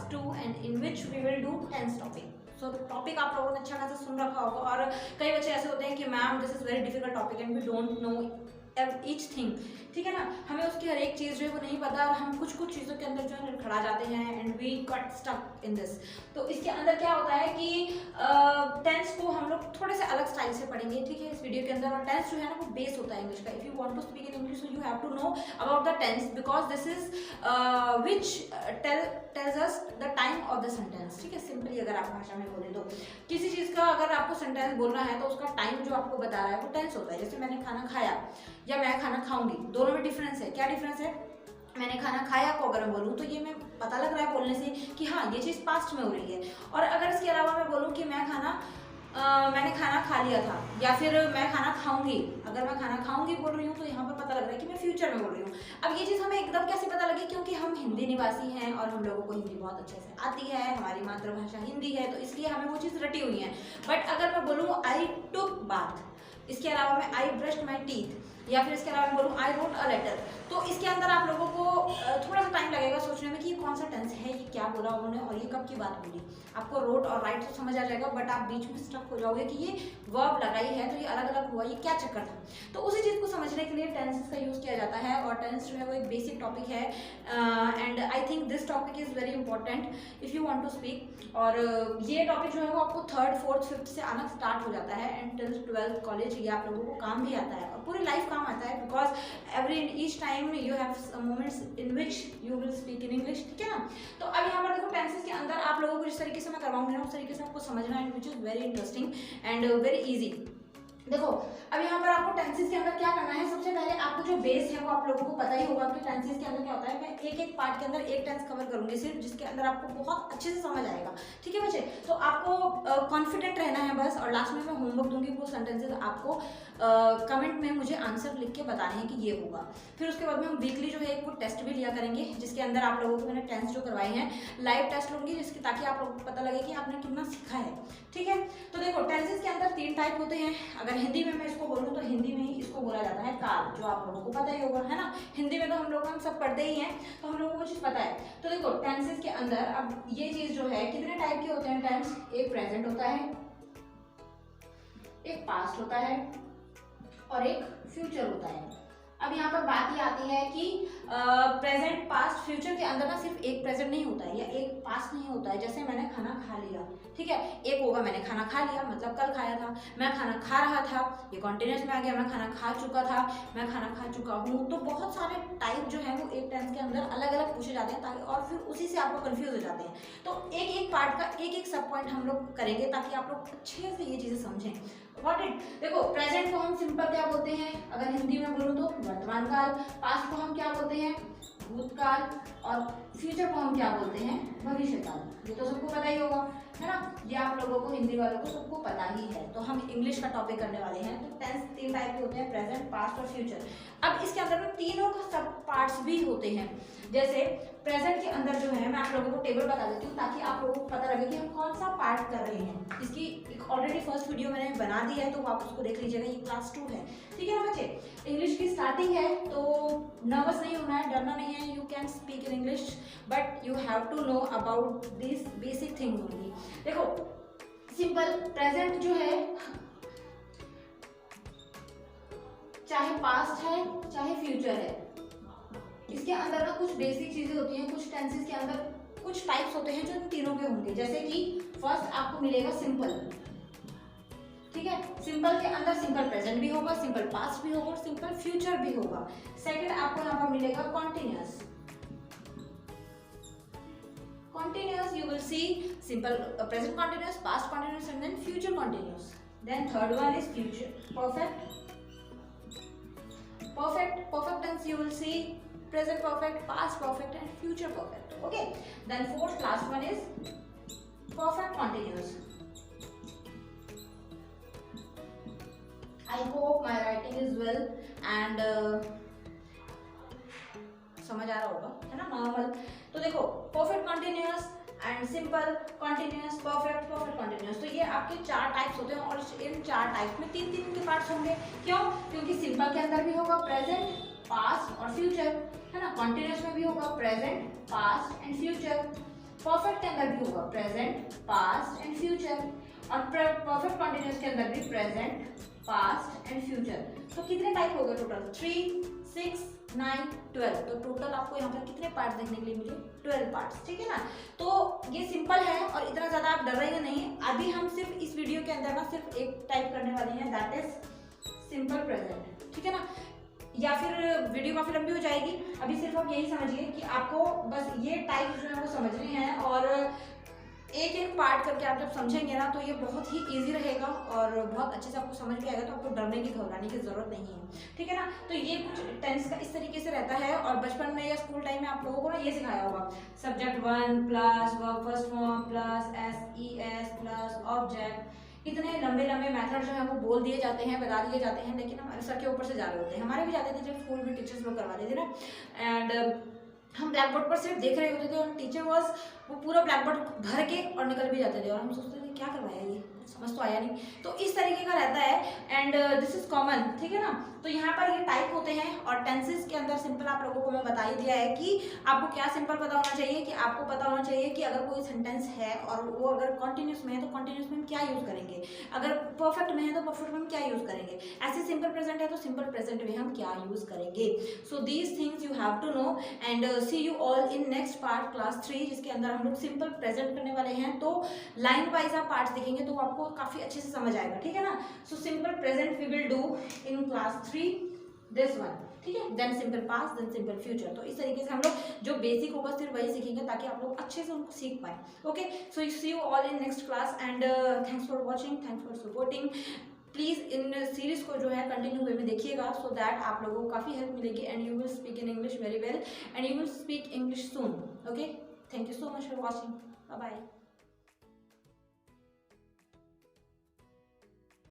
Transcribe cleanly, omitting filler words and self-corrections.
Class 2 and in which we will do tense topic. So topic आप लोगों ने अच्छा खासा सुन रखा होगा, और कई बच्चे ऐसे होते हैं कि ma'am this is very difficult topic and we don't know each thing, ठीक है ना, हमें उसकी हर एक चीज़ जो है वो नहीं पता, और हम कुछ कुछ चीज़ों के अंदर जो है खड़ा जाते हैं and we got stuck in this. तो इसके अंदर क्या होता है कि टेंस को हम लोग थोड़े से अलग स्टाइल से पढ़ेंगे, ठीक है, इस वीडियो के अंदर। और टेंस जो है ना वो बेस होता है इंग्लिश का। If you want to speak in English so you have to know about the tense, because this is which tells us the time of the sentence, ठीक है। सिंपली अगर आप भाषा में बोले तो किसी चीज़ का अगर आपको सेंटेंस बोलना है तो उसका टाइम जो आपको बता रहा है वो टेंस होता है। जैसे मैंने खाना खाया या मैं खाना खाऊंगी, दोनों में डिफरेंस है। क्या डिफरेंस है? मैंने खाना खाया को अगर मैं बोलूँ तो ये मैं पता लग रहा है बोलने से कि हाँ ये चीज़ पास्ट में हो रही है। और अगर इसके अलावा मैं बोलूँ कि मैंने खाना खा लिया था, या फिर मैं खाना खाऊंगी, अगर मैं खाना खाऊंगी बोल रही हूँ तो यहाँ पर पता लग रहा है कि मैं फ्यूचर में बोल रही हूँ। अब ये चीज़ हमें एकदम कैसे पता लगी? क्योंकि हम हिंदी निवासी हैं और हम लोगों को हिंदी बहुत अच्छे से आती है, हमारी मातृभाषा हिंदी है, तो इसलिए हमें वो चीज़ रटी हुई है। बट अगर मैं बोलूँ आई टुक बाथ, इसके अलावा मैं आई ब्रश्ड माई टीथ, या फिर इसके अलावा मैं बोलूँ आई रोट अ लेटर, तो इसके अंदर आप लोगों को थोड़ा सा टाइम लगेगा सोचने में कि ये कौन सा टेंस है, ये क्या बोला उन्होंने और ये कब की बात बोली। आपको रोट और राइट तो समझ आ जाएगा, बट आप बीच में स्टक हो जाओगे कि ये वर्ब लगाई है तो ये अलग अलग हुआ, ये क्या चक्कर था। तो उसी चीज़ को समझने के लिए टेंसेस का यूज़ किया जाता है, और टेंस जो है वो एक बेसिक टॉपिक है and I think this topic is very important if you want to speak. और ये टॉपिक जो है वो आपको 3rd 4th 5th से आना स्टार्ट हो जाता है, एंड 10th 12th कॉलेज ये आप लोगों को काम भी आता है और पूरी लाइफ काम आता है, because each time you have some moments in which you will speak in English, ठीक है ना। तो अब यहाँ पर देखो टेंसेस के अंदर आप लोगों को जिस तरीके से मैं करवाऊंगी ना उस तरीके से आपको समझना है, which is very interesting and very easy। देखो अब यहाँ पर आपको टेंसेस के अंदर क्या करना है, सबसे पहले आपको जो बेस है वो आप लोगों को पता ही होगा कि टेंसेस के अंदर क्या होता है। मैं एक एक पार्ट के अंदर एक टेंस कवर करूंगी सिर्फ, जिसके अंदर आपको बहुत अच्छे से समझ आएगा, ठीक है बच्चे। तो आपको कॉन्फिडेंट रहना है बस, और लास्ट में मैं होमवर्क दूंगी, वो सेंटेंसेस आपको कमेंट में मुझे आंसर लिख के बताने हैं कि ये होगा। फिर उसके बाद में हम वीकली जो है एक वो टेस्ट भी लिया करेंगे, जिसके अंदर आप लोगों को मैंने टेंस जो करवाए हैं लाइव टेस्ट लूंगी, जिसकी ताकि आप लोगों को पता लगे कि आपने कितना सीखा है, ठीक है। तो देखो टेंसेस के अंदर 3 टाइप होते हैं। अगर हिंदी में मैं इसको बोलूँ तो हिंदी में ही इसको बोला जाता है काल, जो आप लोगों को पता ही होगा, है ना। हिंदी में तो हम सब पढ़ते ही हैं, तो हम लोगों को चीज़ पता है। तो देखो टेंसेस के अंदर अब ये चीज़ जो है कितने टाइप के होते हैं टेंस, एक प्रेजेंट होता है, एक पास्ट होता है और एक फ्यूचर होता है। अब यहाँ पर बात ये आती है कि प्रेजेंट पास्ट फ्यूचर के अंदर ना सिर्फ एक प्रेजेंट नहीं होता है या एक पास्ट नहीं होता है। जैसे मैंने खाना खा लिया, ठीक है, एक होगा मैंने खाना खा लिया मतलब कल खाया था, मैं खाना खा रहा था, ये कॉन्टिन्यूस में आ गया, मैं खाना खा चुका था, मैं खाना खा चुका हूँ। तो बहुत सारे टाइप जो है वो एक टेंस के अंदर अलग अलग पूछे जाते हैं, ताकि और फिर उसी से आप लोग कन्फ्यूज हो जाते हैं। तो एक एक पार्ट का एक एक सब पॉइंट हम लोग करेंगे ताकि आप लोग अच्छे से ये चीज़ें समझें। Got it? देखो प्रेजेंट को हम सिंपल क्या बोलते हैं, अगर हिंदी में बोलूँ तो वर्तमान काल, पास्ट को हम क्या बोलते हैं भूतकाल, और फ्यूचर को हम क्या बोलते हैं भविष्य काल। ये तो सबको पता ही होगा, है ना, ये आप लोगों को हिंदी वालों को सबको पता ही है। तो हम इंग्लिश का टॉपिक करने वाले हैं। तो टेंस 3 टाइप के होते हैं, प्रेजेंट, पास्ट और फ्यूचर। अब इसके अंदर में तीनों का सब पार्ट्स भी होते हैं। जैसे प्रेजेंट के अंदर जो है मैं आप लोगों को टेबल बता देती हूँ ताकि आप लोगों को पता लगे कि हम कौन सा पार्ट कर रहे हैं। इसकी एक ऑलरेडी फर्स्ट वीडियो मैंने बना दी है, तो आप उसको देख लीजिएगा, ये क्लास 2 है, ठीक है ना बच्चे। इंग्लिश की स्टार्टिंग है तो नर्वस नहीं होना है, डरना नहीं है। You can speak in English but you have to know about this basic thing only. देखो सिंपल प्रेजेंट जो है चाहे पास्ट है चाहे फ्यूचर है, इसके अंदर ना कुछ बेसिक चीजें होती हैं। कुछ टेंसेस के अंदर कुछ टाइप्स होते हैं जो इन तीनों के होंगे। जैसे कि फर्स्ट आपको मिलेगा सिंपल, ठीक है, सिंपल के अंदर सिंपल प्रेजेंट भी होगा, सिंपल पास्ट भी होगा और सिंपल फ्यूचर भी होगा। सेकंड आपको यहाँ पर मिलेगा continuous. Continuous you will see simple present continuous, past continuous and then future continuous. Then third one is future perfect. Perfect tense you will see present perfect, past perfect and future perfect. Okay. Then fourth last one is perfect continuous. I hope my writing is well and समझ आ रहा होगा, है ना, normal. तो देखो perfect continuous and simple continuous, perfect continuous, तो ये आपके 4 टाइप्स होते हैं और इन 4 टाइप्स में 3 के पार्ट्स होंगे। क्यों? क्योंकि सिंपल के अंदर भी होगा प्रेजेंट, पास्ट और फ्यूचर, है ना। कॉन्टिन्यूअस में भी होगा present, past and future. Perfect के अंदर भी होगा प्रेजेंट, पास्ट एंड फ्यूचर, और परफेक्ट कंटिन्यूअस के अंदर भी प्रेजेंट, पास्ट एंड फ्यूचर। तो कितने टाइप हो गए टोटल? 3, 6, 9, 12। तो टोटल आपको यहाँ पर कितने पार्ट देखने के लिए मिले? 12 पार्ट्स, ठीक है ना। तो ये सिंपल है और इतना ज़्यादा आप डरेंगे नहीं। अभी हम सिर्फ इस वीडियो के अंदर ना सिर्फ एक टाइप करने वाले हैं, दैट इज सिंपल प्रेजेंट, ठीक है ना। या फिर वीडियो काफ़ी लंबी हो जाएगी। अभी सिर्फ आप यही समझिए कि आपको बस ये टाइप जो है वो समझने हैं, और एक एक पार्ट करके आप जब समझेंगे ना तो ये बहुत ही इजी रहेगा और बहुत अच्छे से आपको समझ में आएगा। तो आपको डरने की, घबराने की जरूरत नहीं है, ठीक है ना। तो ये कुछ टेंस का इस तरीके से रहता है, और बचपन में या स्कूल टाइम में आप लोगों को ना ये सिखाया होगा, subject 1 plus verb first form plus SES plus object. इतने लंबे लंबे मेथड जो है वो बोल दिए जाते हैं, बता दिए जाते हैं, लेकिन हमारे सर के ऊपर से जा रहे होते हैं। हमारे भी जाते थे जब स्कूल में टीचर्स लोग करवाते थे ना, एंड हम ब्लैक बोर्ड पर सिर्फ देख रहे होते थे और टीचर वाज वो पूरा ब्लैक बोर्ड भर के और निकल भी जाते थे, और हम सोचते थे क्या करवाया ये, समझ तो आया नहीं। तो इस तरीके का रहता है, एंड दिस इज कॉमन, ठीक है ना। तो यहाँ पर ये टाइप होते हैं, और टेंसेस के अंदर सिंपल आप लोगों को मैं बता ही दिया है कि आपको क्या सिंपल पता होना चाहिए, कि आपको पता होना चाहिए कि अगर कोई सेंटेंस है और वो अगर कॉन्टिन्यूस में है तो कॉन्टिन्यूस में हम क्या यूज करेंगे, अगर परफेक्ट में है तो परफेक्ट में हम क्या यूज करेंगे, ऐसे सिंपल प्रेजेंट है तो सिंपल प्रेजेंट में हम क्या यूज करेंगे। So these things you have to know, and see you all in next part class 3, जिसके अंदर हम लोग सिंपल प्रेजेंट करने वाले हैं। तो लाइन वाइज आप पार्ट्स देखेंगे तो आपको काफी अच्छे से समझ आएगा, ठीक है ना। So simple present we will do in class 3, this one, ठीक है। Then simple past, then simple future. तो इस तरीके से हम लोग जो बेसिक होगा सिर्फ वही सीखेंगे, ताकि आप लोग अच्छे से उनको सीख पाए। Okay, so you see you all in next class, and thanks for watching, thanks for supporting. Please इन सीरीज को जो है कंटिन्यू वे में देखिएगा, सो दैट आप लोगों को काफ़ी हेल्प मिलेगी, and you will speak in English very well, and you will speak English soon. Okay, thank you so much for watching, bye bye.